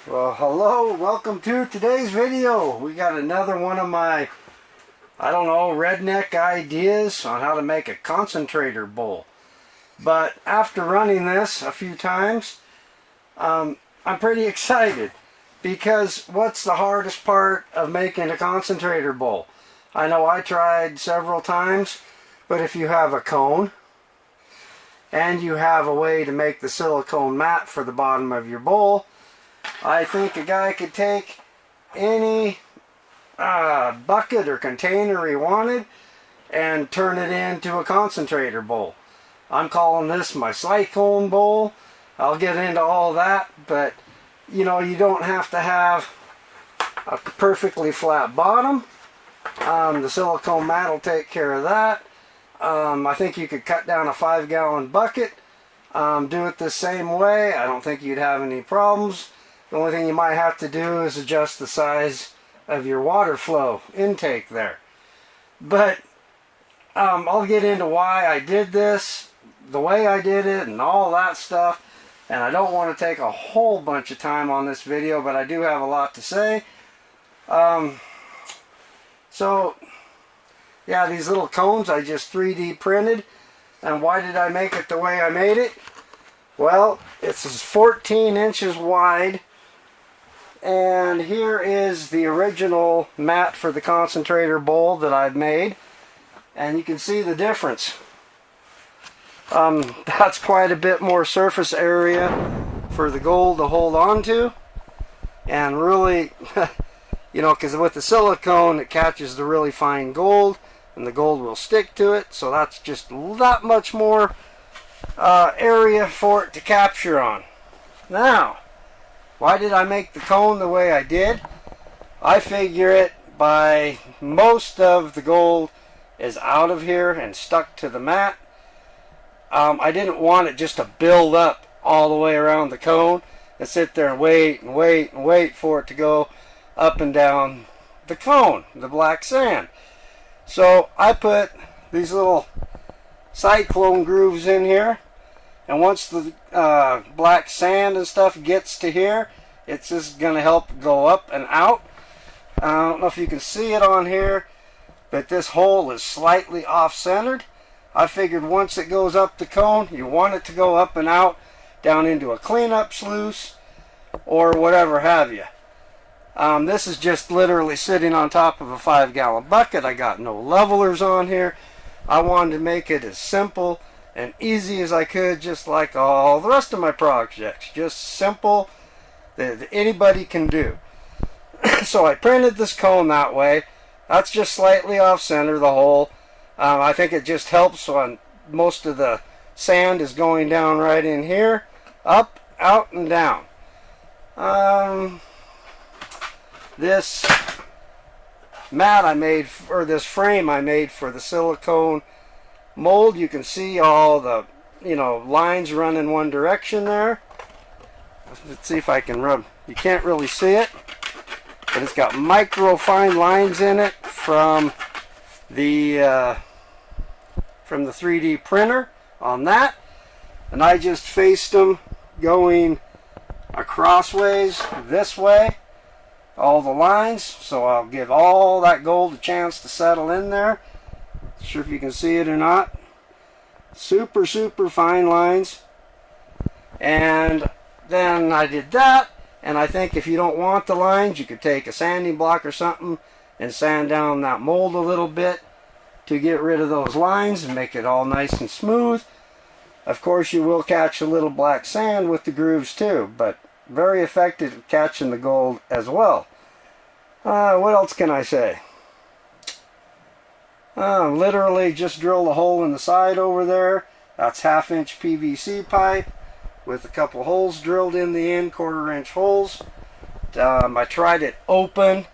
Well, hello, welcome to today's video. We got another one of my, redneck ideas on how to make a concentrator bowl. But after running this a few times, I'm pretty excited because what's the hardest part of making a concentrator bowl? I know I tried several times, but if you have a cone and you have a way to make the silicone mat for the bottom of your bowl, I think a guy could take any bucket or container he wanted and turn it into a concentrator bowl. I'm calling this my Cyclone bowl. I'll get into all that, but you don't have to have a perfectly flat bottom. The silicone mat will take care of that. I think you could cut down a 5-gallon bucket, do it the same way. I don't think you'd have any problems. The only thing you might have to do is adjust the size of your water flow intake there. But I'll get into why I did this, the way I did it, and all that stuff. And I don't want to take a whole bunch of time on this video, but I do have a lot to say. So, yeah, these little cones I just 3D printed. And why did I make it the way I made it? Well, it's 14 inches wide. And here is the original mat for the concentrator bowl that I've made. And you can see the difference. That's quite a bit more surface area for the gold to hold on to. And really, because with the silicone it catches the really fine gold and the gold will stick to it. So that's just that much more area for it to capture on. Now, why did I make the cone the way I did? I figure it by most of the gold is out of here and stuck to the mat. I didn't want it just to build up all the way around the cone and sit there and wait and wait and wait for it to go up and down the cone, the black sand. So I put these little Cyclone grooves in here. And once the black sand and stuff gets to here, it's just going to help go up and out. I don't know if you can see it on here, but this hole is slightly off-centered. I figured once it goes up the cone, you want it to go up and out, down into a cleanup sluice, or whatever have you. This is just literally sitting on top of a 5-gallon bucket. I got no levelers on here. I wanted to make it as simple and easy as I could, just like all the rest of my projects. Just simple that anybody can do. So I printed this cone that way. That's just slightly off center, the hole. I think it just helps when most of the sand is going down right in here. Up, out, and down. This mat I made, or this frame I made for the silicone mold, you can see all the lines run in one direction there. Let's see if I can rub. You can't really see it, but it's got micro fine lines in it from the 3D printer on that, and I just faced them going crossways this way, all the lines, so I'll give all that gold a chance to settle in there. Not sure if you can see it or not. Super fine lines. And then I did that, and I think if you don't want the lines, you could take a sanding block or something and sand down that mold a little bit to get rid of those lines and make it all nice and smooth. Of course, you will catch a little black sand with the grooves too, but very effective at catching the gold as well. What else can I say? Literally just drill a hole in the side over there. That's 1/2-inch PVC pipe with a couple holes drilled in the end, 1/4-inch holes. I tried it open,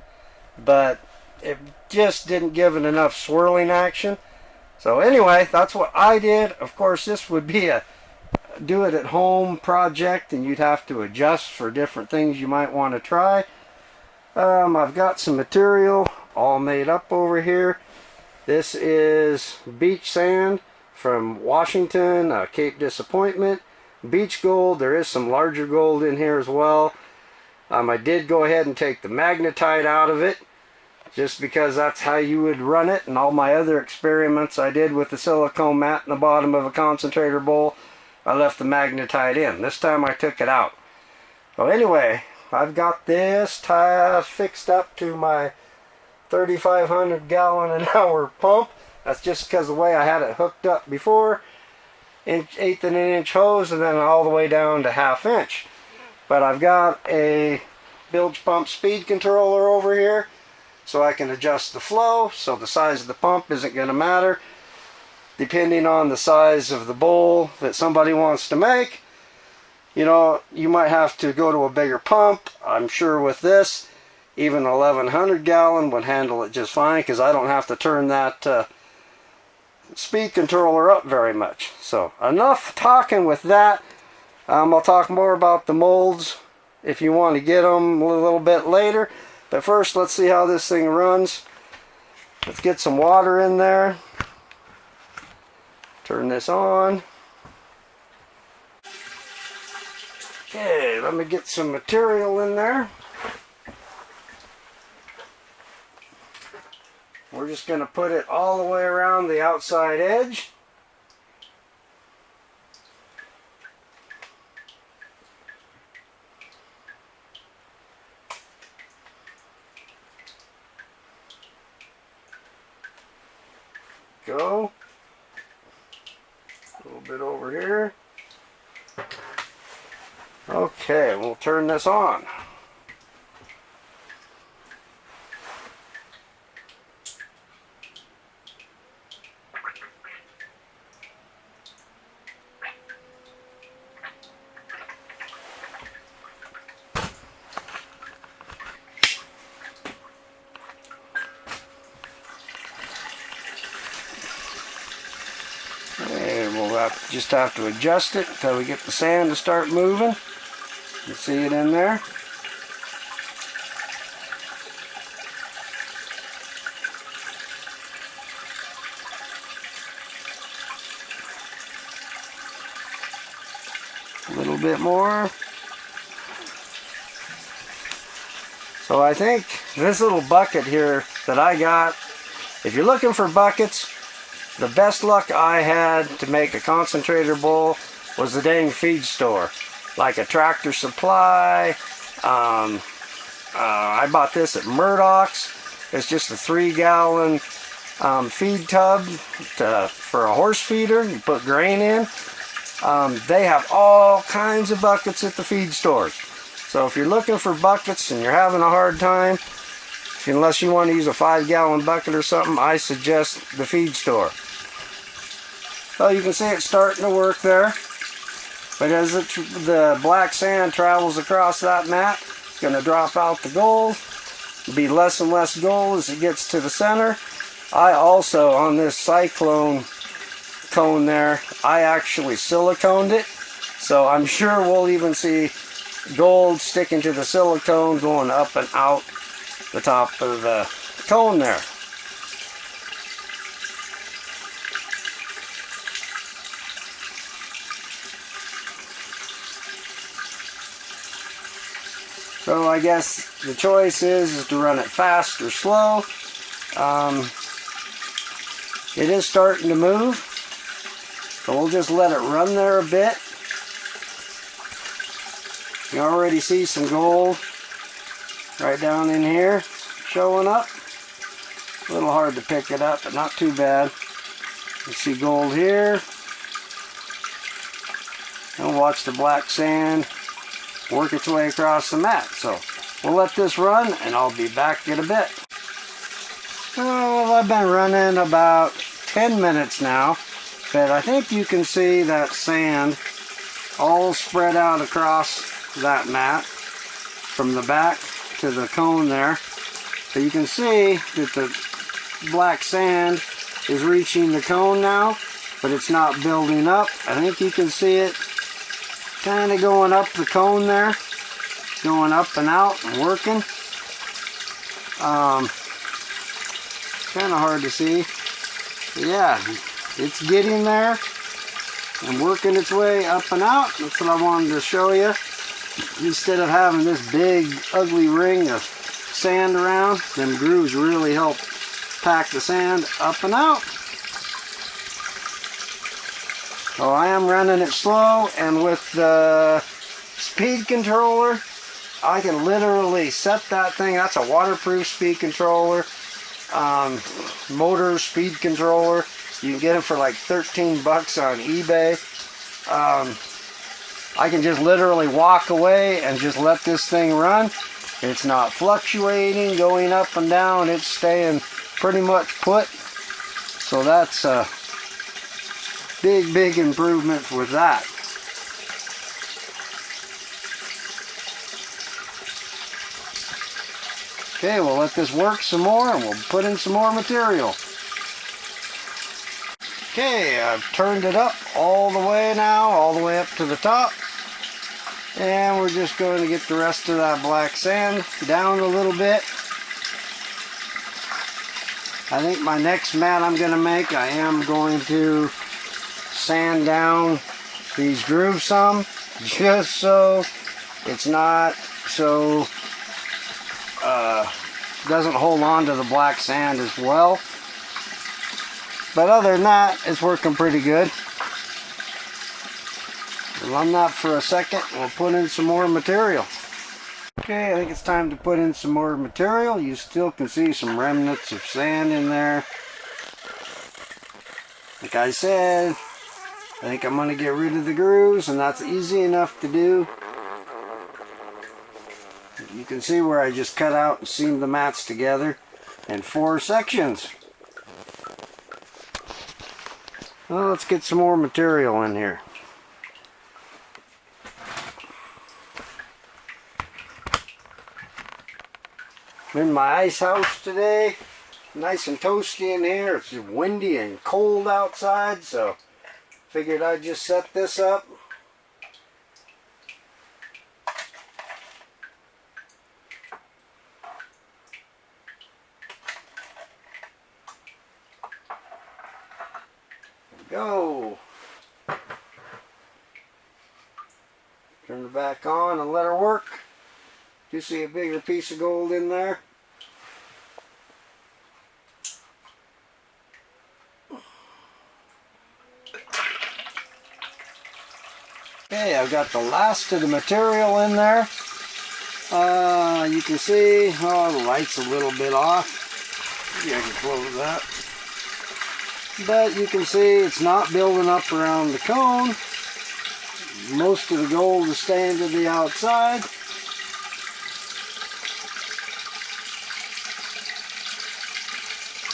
but it just didn't give it enough swirling action. So anyway, that's what I did. Of course, this would be a do it at home project, and you'd have to adjust for different things you might want to try. I've got some material all made up over here. This is beach sand from Washington, Cape Disappointment. Beach gold. There is some larger gold in here as well. I did go ahead and take the magnetite out of it, just because that's how you would run it. And all my other experiments I did with the silicone mat in the bottom of a concentrator bowl, I left the magnetite in. This time I took it out. So anyway, I've got this fixed up to my 3,500 gallon an hour pump. That's just because the way I had it hooked up before. 1/8 of an inch hose, and then all the way down to 1/2 inch. But I've got a bilge pump speed controller over here, so I can adjust the flow, so the size of the pump isn't going to matter. Depending on the size of the bowl that somebody wants to make, you know, you might have to go to a bigger pump. I'm sure with this, even 1,100 gallon would handle it just fine, because I don't have to turn that speed controller up very much. So enough talking with that. I'll talk more about the molds if you want to get them a little bit later. But first, let's see how this thing runs. Let's get some water in there. Turn this on. Okay, let me get some material in there. We're just going to put it all the way around the outside edge. Go. A little bit over here. Okay, we'll turn this on. Just have to adjust it until we get the sand to start moving. You see it in there. A little bit more. So I think this little bucket here that I got, if you're looking for buckets, the best luck I had to make a concentrator bowl was the dang feed store. Like a Tractor Supply. I bought this at Murdoch's. It's just a 3-gallon feed tub for a horse feeder. You put grain in. They have all kinds of buckets at the feed stores. So if you're looking for buckets and you're having a hard time, unless you want to use a 5-gallon bucket or something, I suggest the feed store. So you can see it's starting to work there. But as the black sand travels across that mat, it's going to drop out the gold. It'll be less and less gold as it gets to the center. I also, on this Cyclone cone there, I actually siliconed it. So I'm sure we'll even see gold sticking to the silicone going up and out the top of the cone there. So I guess the choice is to run it fast or slow. It is starting to move. So we'll just let it run there a bit. You already see some gold right down in here showing up. A little hard to pick it up, but not too bad. You see gold here. And watch the black sand work its way across the mat. So we'll let this run and I'll be back in a bit. Well, I've been running about 10 minutes now, but I think you can see that sand all spread out across that mat from the back to the cone there. So you can see that the black sand is reaching the cone now, but it's not building up. I think you can see it kind of going up the cone there, going up and out and working. Kind of hard to see. But yeah, it's getting there and working its way up and out. That's what I wanted to show you. instead of having this big ugly ring of sand around, them grooves really help pack the sand up and out. So I am running it slow, and with the speed controller I can literally set that thing. That's a waterproof speed controller, motor speed controller. You can get it for like 13 bucks on eBay. I can just literally walk away and just let this thing run. It's not fluctuating, going up and down. It's staying pretty much put. So that's a big improvement with that. Okay, we'll let this work some more and we'll put in some more material. Okay, I've turned it up all the way now, all the way up to the top. And we're just going to get the rest of that black sand down a little bit. I think my next mat I'm going to make, I am going to sand down these grooves some, just so it's not so doesn't hold on to the black sand as well. But other than that, it's working pretty good. We'll run that for a second. We'll put in some more material. Okay, I think it's time to put in some more material. You still can see some remnants of sand in there. Like I said, I think I'm going to get rid of the grooves, and that's easy enough to do. You can see where I just cut out and seamed the mats together in 4 sections. Well, let's get some more material in here. I'm in my ice house today. Nice and toasty in here. It's windy and cold outside, so figured I'd just set this up. Go. Turn it back on and let her work. You see a bigger piece of gold in there? Okay, I've got the last of the material in there. You can see, the light's a little bit off. Maybe I can close that. But you can see it's not building up around the cone. Most of the gold is staying to the outside.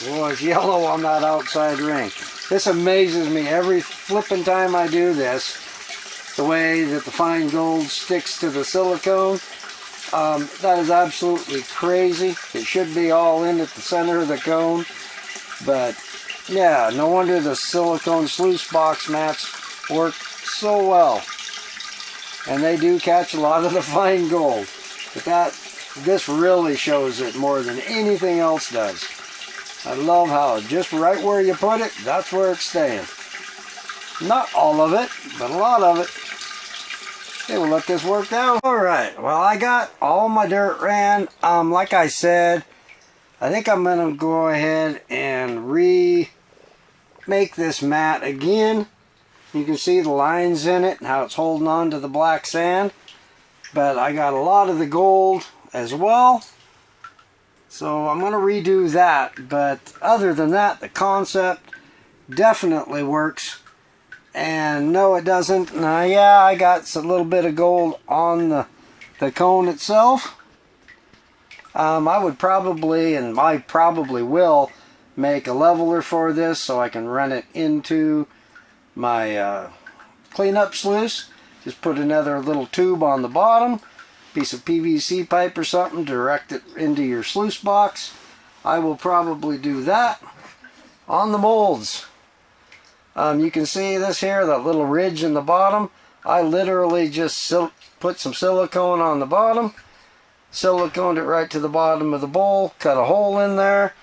Oh, it's yellow on that outside ring. This amazes me every flipping time I do this. The way that the fine gold sticks to the silicone. That is absolutely crazy. It should be all in at the center of the cone. But yeah, no wonder the silicone sluice box mats work so well. And they do catch a lot of the fine gold. But this really shows it more than anything else does. I love how just right where you put it, that's where it's staying. Not all of it, but a lot of it. Okay, we'll let this work down. Alright, well, I got all my dirt ran. Like I said, I think I'm going to go ahead and remake this mat again. You can see the lines in it and how it's holding on to the black sand. But I got a lot of the gold as well. So I'm going to redo that. But other than that, the concept definitely works. And no, it doesn't. Now, yeah, I got a little bit of gold on the cone itself. I would probably, and I probably will, make a leveler for this so I can run it into my cleanup sluice. Just put another little tube on the bottom, piece of PVC pipe or something, direct it into your sluice box. I will probably do that. On the molds, you can see this here, that little ridge in the bottom. I literally just put some silicone on the bottom, siliconed it right to the bottom of the bowl, cut a hole in there,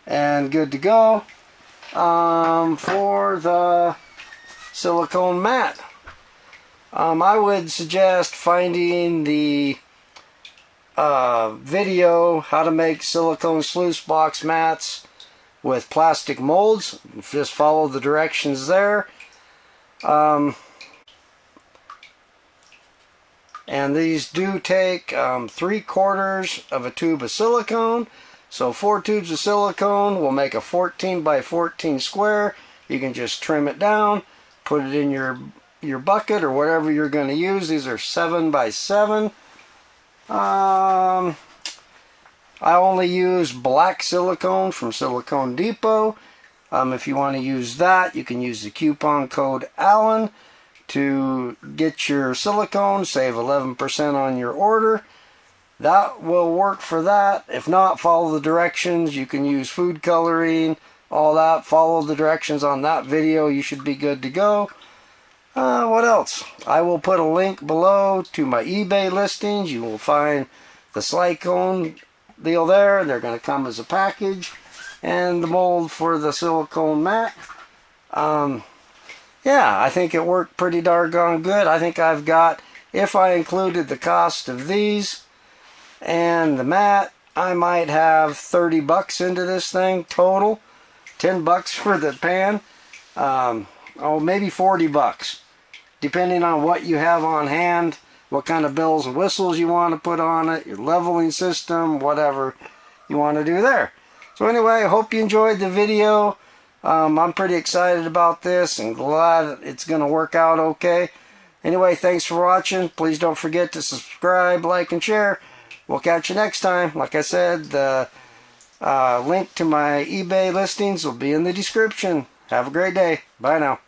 and good to go for the silicone mat. I would suggest finding the video how to make silicone sluice box mats with plastic molds. Just follow the directions there. And these do take 3/4 of a tube of silicone. So 4 tubes of silicone will make a 14 by 14 square. You can just trim it down, put it in your bucket or whatever you're going to use. These are 7 by 7. I only use black silicone from Silicone Depot. If you want to use that, you can use the coupon code Allen to get your silicone, save 11% on your order. That will work for that. If not, follow the directions. You can use food coloring, all that. Follow the directions on that video. You should be good to go. What else? I will put a link below to my eBay listings. You will find the Cyclone deal there. They're going to come as a package. And the mold for the silicone mat. Yeah, I think it worked pretty doggone good. I think I've got, if I included the cost of these and the mat, I might have 30 bucks into this thing total. 10 bucks for the pan. Maybe 40 bucks. Depending on what you have on hand, what kind of bells and whistles you want to put on it, your leveling system, whatever you want to do there. So anyway, I hope you enjoyed the video. I'm pretty excited about this and glad it's going to work out okay. Anyway, thanks for watching. Please don't forget to subscribe, like, and share. We'll catch you next time. Like I said, the link to my eBay listings will be in the description. Have a great day. Bye now.